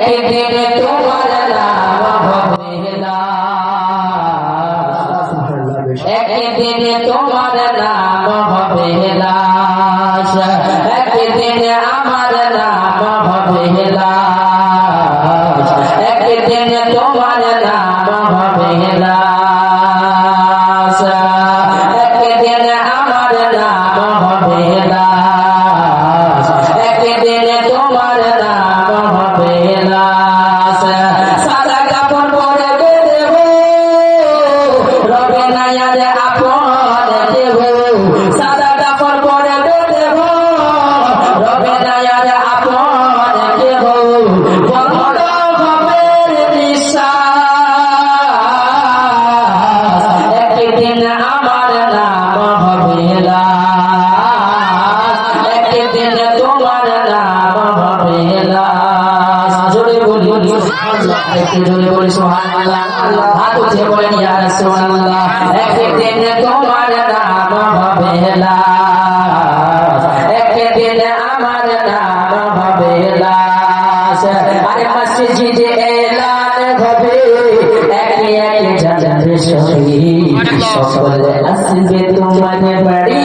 একদিন তোমার নাম হবে লাশ, একদিন তোমার নাম হবে লাশ, একদিন আমার নাম হবে লাশ, একদিন তোমার নাম হবে লাশ, একদিন আমার নাম হবে লাশ, একদিন তোমার নাম হবে লাশ। সাদা কাপড় পরে দেব রবে না আর আপন দেব, সাদা কাপড় পরে দেব রবে না আর আপন দেব, বন্ধ হবে নিঃশ্বাস, একদিন আমার নাম হবে লাশ, একদিন তোমার নাম হবে লাশ। জোরে বলি সুবহানাল্লাহ, একটু জোরে বলি সুবহানাল্লাহ, হাত উঠিয়ে বলেন ইয়া রাসূলুল্লাহ। একদিন তোমার নাম হবে লাশ, একদিন আমার নাম হবে লাশ। আরে মসজিদে এলান হবে একে একে জানাবে শহীদ, সকলে আসবে তোমার বাড়ি।